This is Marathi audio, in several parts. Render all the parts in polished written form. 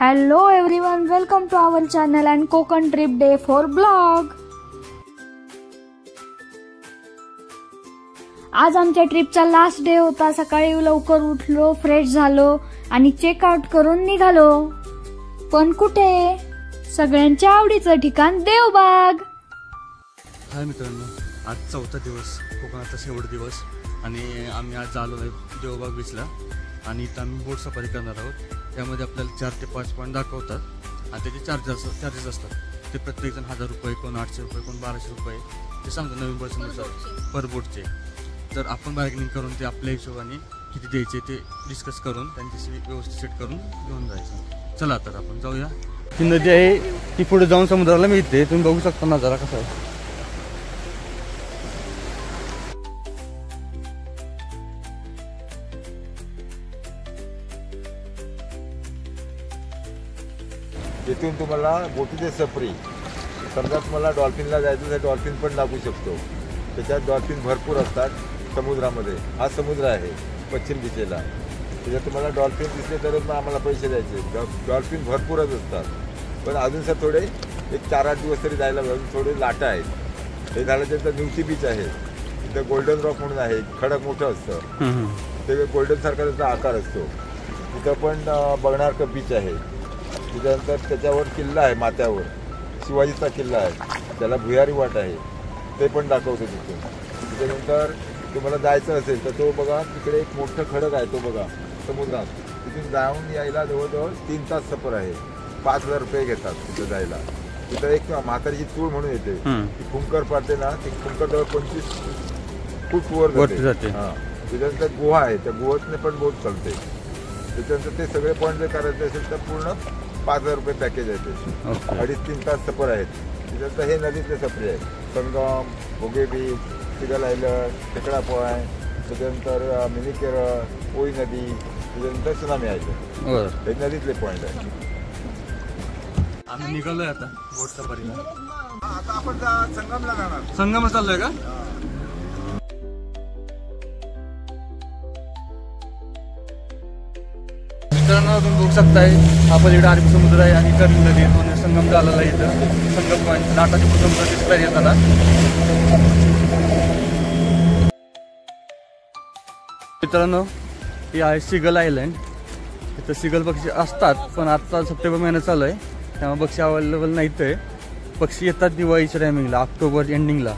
Hello everyone, welcome to our channel and Konkan trip day 4 blog. आज आमच्या ट्रिपचा लास्ट डे होता। सकाळी लवकर उठलो, फ्रेश झालो आणि चेकआउट करून निघालो। पण कुठे? सगळ्यांच्या आवडीचं ठिकाण देवबाग। हाय मित्रांनो, आज चौथा दिवस, कोकणाचा शेवट दिवस आणि आम्ही आज आलो आहे देवबाग बीचला आणि इथं आम्ही बोट सफारी करणार आहोत। त्यामध्ये आपल्याला 4 ते 5 पॉईंट दाखवतात आणि त्याचे चार्जेस असतात। ते प्रत्येकजण 1000 रुपये, कोण 800 रुपये, कोण 1200 रुपये ते सांगतो नवीन पर्सननुसार पर बोटचे। तर आपण बार्गेनिंग करून ते आपल्या हिशोबाने किती द्यायचे ते डिस्कस करून त्यांच्याशी व्यवस्थित सेट करून घेऊन जायचं। चला तर आपण जाऊया। ती नदी आहे ती पुढे जाऊन समुद्राला मिळते, तुम्ही बघू शकता नजारा कसा आहे। इथून तुम्हाला बोटीचे सफरी, समजा तुम्हाला डॉल्फिनला जायचं तर डॉल्फिन पण दाखवू शकतो। त्याच्यात डॉल्फिन भरपूर असतात समुद्रामध्ये। हा समुद्र आहे पश्चिम दिशेला, त्याच्यात तुम्हाला डॉल्फिन दिसले तरच मग आम्हाला पैसे द्यायचे। डॉल्फिन भरपूरच असतात, पण अजून सर थोडे एक 4-8 दिवस तरी जायला अजून थोडे लाटा आहेत। हे झालं त्याचं न्यूसी बीच आहे, तिथं गोल्डन रॉक म्हणून आहे, खडक मोठं असतं, ते गोल्डन सारखा त्याचा आकार असतो। तिथं पण बघण्यासारखं बीच आहे। त्याच्यानंतर त्याच्यावर किल्ला आहे, माथ्यावर शिवाजीचा किल्ला आहे, त्याला भुयारी वाट आहे, ते पण दाखवतो तिथून। त्याच्यानंतर तुम्हाला जायचं असेल तर तो बघा तिकडे एक मोठं खडक आहे, तो बघा समुद्रात। तिथून जाऊन यायला जवळजवळ 3 तास सफर आहे। 5000 रुपये घेतात तिथं जायला। तिथं एक म्हातारीची चूळ म्हणून येते, ती फुंकर पाडते ना, ती फुंकर जवळ 25 फूट वर जाते। हां, त्याच्यानंतर गुहा आहे, त्या गुहेतने पण बोट चालते। त्याच्यानंतर ते सगळे पॉईंट जर करायचे असेल तर पूर्ण 5000 रुपये पॅकेज आहे ते। 2.5-3 तास सफर आहेत। त्याच्यानंतर हे नदीतले सफरी आहेत, संगम, भोगे बीच, सिगल आयलंड, टेकडा पॉईंट, त्याच्यानंतर मिनी केरळ, कोळी नदी, त्याच्यानंतर सुनामी आयलंड, हे नदीतले पॉईंट आहेत। आम्ही निघालोय आता बोट सफारीला। आता आपण संगमला जाणार। संगम चाललोय का? मित्रांनो तुम्ही बघू शकताय हा पलीकडे अरबी समुद्र आहे आणि कर्ली नदी दोन्ही संगम झालेला आहे। इथं संगम पॉईंट नाटाची समुद्र दिसला येताना। मित्रांनो ही आहे सिगल आयलंड। इथं सिगल पक्षी असतात, पण आता सप्टेंबर महिना चालू आहे त्यामुळे पक्षी अवेलेबल नाहीत आहे। पक्षी येतात दिवाळीच्या टायमिंगला, ऑक्टोबर एंडिंगला।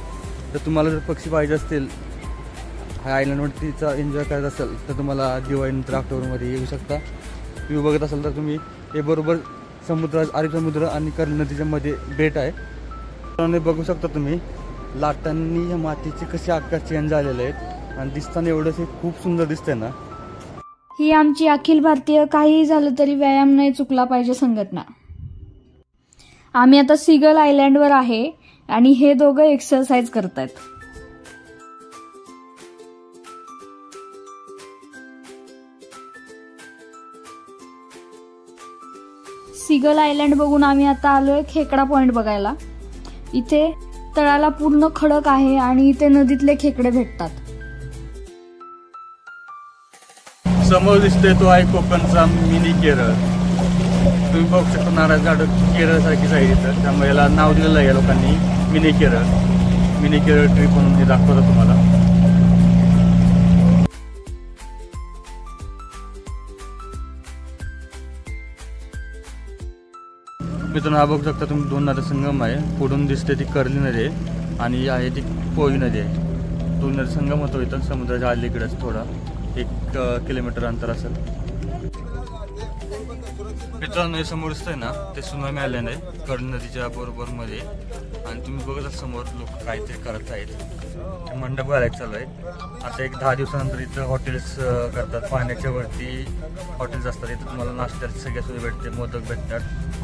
तर तुम्हाला जर पक्षी पाहिजे असतील, ह्या आयलंडवरतीचा एन्जॉय करायचा असेल तर तुम्हाला दिवाळीनंतर ऑक्टोबरमध्ये येऊ शकता। तुम्ही बघत असाल तर तुम्ही हे बरोबर समुद्र, अरबी समुद्र आणि कर्ली नदीच्या मध्ये बेट आहे। बघू शकता तुम्ही लाटांनी या मातीचे कसे आकार चेंज झालेले आहेत आणि दिसताना एवढंच हे खूप सुंदर दिसतंय ना। ही आमची अखिल भारतीय काही झालं तरी व्यायाम नाही चुकला पाहिजे संघटना। आम्ही आता सिगल आयलँडवर आहे आणि हे दोघं एक्सरसाइज करतायत। सिगल आयलँड बघून आम्ही आता आलोय खेकडा पॉइंट बघायला। इथे तळाला पूर्ण खडक आहे आणि इथे नदीतले खेकडे भेटतात। समोर दिसतोय तो आहे कोकणचा मिनी केरळ। तुम्ही बघू शकता नारळ झाड केरळ सारखीच आहे इथं, त्यामुळे याला नाव दिलेलं आहे या लोकांनी mini Kerala. Mini Kerala trip म्हणून हे दाखवतं तुम्हाला। मित्रांनो हा बघू शकता तुम्ही 2 नद्या संगम आहे। पुढून दिसते ती कर्ली नदी आहे आणि आहे ती कोळी नदी आहे। 2 नदी संगम होतो इथं समुद्राच्या अलीकडेच, थोडा 1 किलोमीटर अंतर असेल। मित्रांनो हे समोर दिसतंय ना, ते सुनामी आयलंड आहे कर्ली नदीच्या बरोबर मध्ये। आणि तुम्ही बघत समोर लोक काहीतरी करत आहेत, मंडप घालायचं चालू आहे। आता एक 10 दिवसानंतर इथं हॉटेल्स करतात, पाण्याच्या वरती हॉटेल्स असतात। इथं तुम्हाला नाश्त्याची सगळ्या सोयी भेटते, मोदक भेटतात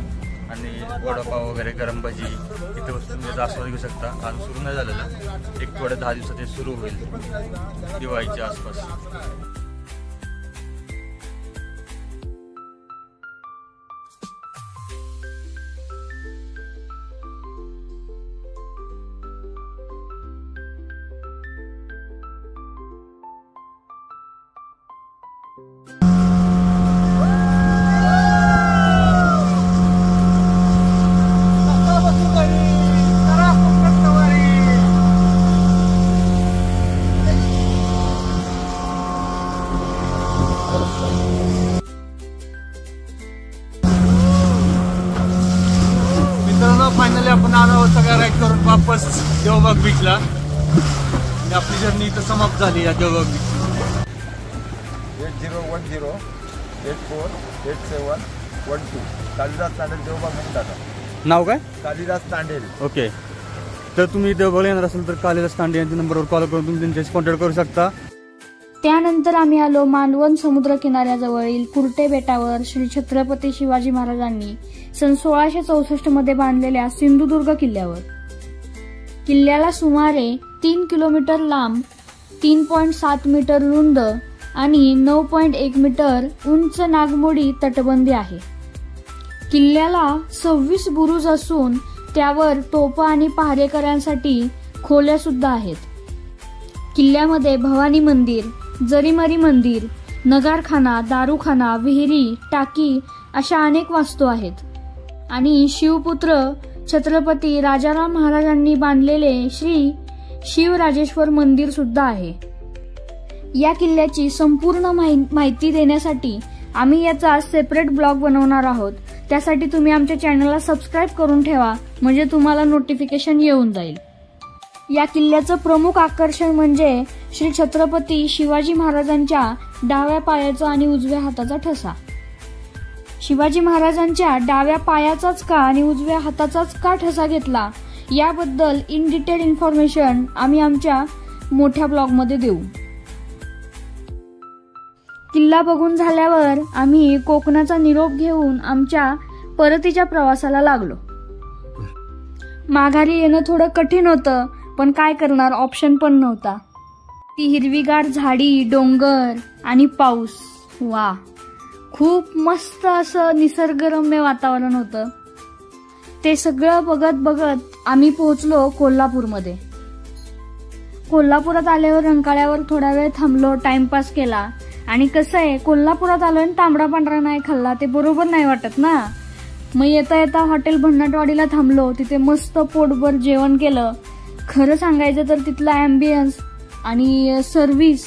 आणि वडापाव वगैरे, गरम भजी इथे वस्तू तुम्ही आस्वाद घेऊ शकता। अजून सुरू नाही झालेलं, एक थोड्या 10 दिवसात हे सुरू होईल दिवाळीच्या आसपास। आपण आलो सगळ्या राईड करून वापस देवबाग बीचला. आपली जर्नी इथं समाप्त झाली या देवबाग बीच. 8010848712 कालिदास तांडेल देवबाग म्हणून टाका. नाव काय? कालिदास तांडेल. ओके. तर तुम्ही देवबागला येणार असेल तर कालिदास तांडे यांच्या नंबरवर कॉल करून तुम्ही त्यांच्याशी कॉन्टॅक्ट करू शकता. त्यानंतर आम्ही आलो मालवण समुद्र किनाऱ्याजवळील कुर्टे बेटावर श्री छत्रपती शिवाजी महाराजांनी सन 1664 मध्ये बांधलेल्या सिंधुदुर्ग किल्ल्यावर. किल्ल्याला सुमारे 3 किलोमीटर लांब, 3.7 मीटर रुंद आणि 9.1 मीटर उंच नागमोडी तटबंदी आहे. किल्ल्याला 26 बुरुज असून त्यावर तोफा आणि पहारेकऱ्यांसाठी खोल्या सुद्धा आहेत. किल्ल्यामध्ये भवानी मंदिर, जरीमरी मंदिर, नगारखाना, दारूखाना, विहिरी, टाकी अशा अनेक वास्तू आहेत. आणि शिवपुत्र छत्रपती राजाराम महाराजांनी बांधलेले श्री शिवराजेश्वर मंदिर सुद्धा आहे. या किल्ल्याची संपूर्ण माहिती देण्यासाठी आम्ही याचा सेपरेट ब्लॉग बनवणार आहोत. त्यासाठी तुम्ही आमच्या चॅनलला सबस्क्राईब करून ठेवा, म्हणजे तुम्हाला नोटिफिकेशन येऊन जाईल. या किल्ल्याचं प्रमुख आकर्षण म्हणजे श्री छत्रपती शिवाजी महाराजांच्या डाव्या पायाचा आणि उजव्या हाताचा ठसा. शिवाजी महाराजांच्या डाव्या पायाचाच का आणि उजव्या हाताचाच का ठसा घेतला याबद्दल इन डिटेल इन्फॉर्मेशन आम्ही आमच्या मोठ्या ब्लॉगमध्ये देऊ. किल्ला बघून झाल्यावर आम्ही कोकणाचा निरोप घेऊन आमच्या परतीच्या प्रवासाला लागलो. माघारी येणं थोडं कठीण होतं, पण काय करणार, ऑप्शन पण नव्हता. ती हिरवीगार झाडी, डोंगर आणि पाऊस, वा, खूप मस्त असं निसर्गरम्य वातावरण होतं. ते सगळं बघत बघत आम्ही पोहोचलो कोल्हापूरमध्ये. कोल्हापुरात आल्यावर रंकाळ्यावर थोडा वेळ थांबलो, टाइमपास केला. आणि कसं आहे, कोल्हापुरात आलो आणि तांबडा पांढरा नाही खाल्ला ते बरोबर नाही वाटत ना. मग येता येता हॉटेल भन्नाटवाडीला थांबलो, तिथे मस्त पोटभर जेवण केलं. खरं सांगायचं तर तिथला ॲम्बियन्स आणि सर्व्हिस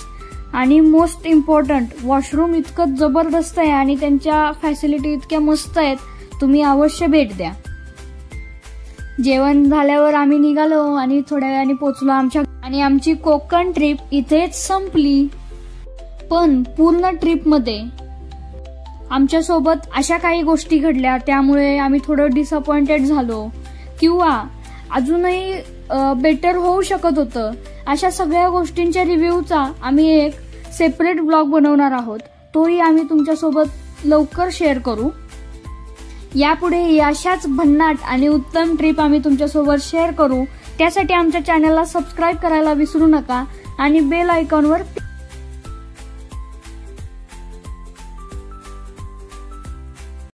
आणि मोस्ट इम्पॉर्टंट वॉशरूम इतकं जबरदस्त आहे आणि त्यांच्या फॅसिलिटी इतक्या मस्त आहेत, तुम्ही अवश्य भेट द्या. जेवण झाल्यावर आम्ही निघालो आणि थोड्या वेळाने पोहोचलो आमची कोकण ट्रिप इथेच संपली. पण पूर्ण ट्रिपमध्ये आमच्यासोबत अशा काही गोष्टी घडल्या त्यामुळे आम्ही थोडं डिसअपॉइंटेड झालो किंवा अजूनही बेटर होऊ शकत होतं. अशा सगळ्या गोष्टींच्या रिव्ह्यूचा आम्ही एक सेपरेट ब्लॉग बनवणार आहोत, तोही आम्ही तुमच्यासोबत लवकर शेअर करू. यापुढे अशाच भन्नाट आणि उत्तम ट्रिप आम्ही तुमच्यासोबत शेअर करू. त्यासाठी आमच्या चॅनलला सबस्क्राईब करायला विसरू नका आणि बेल आयकॉनवर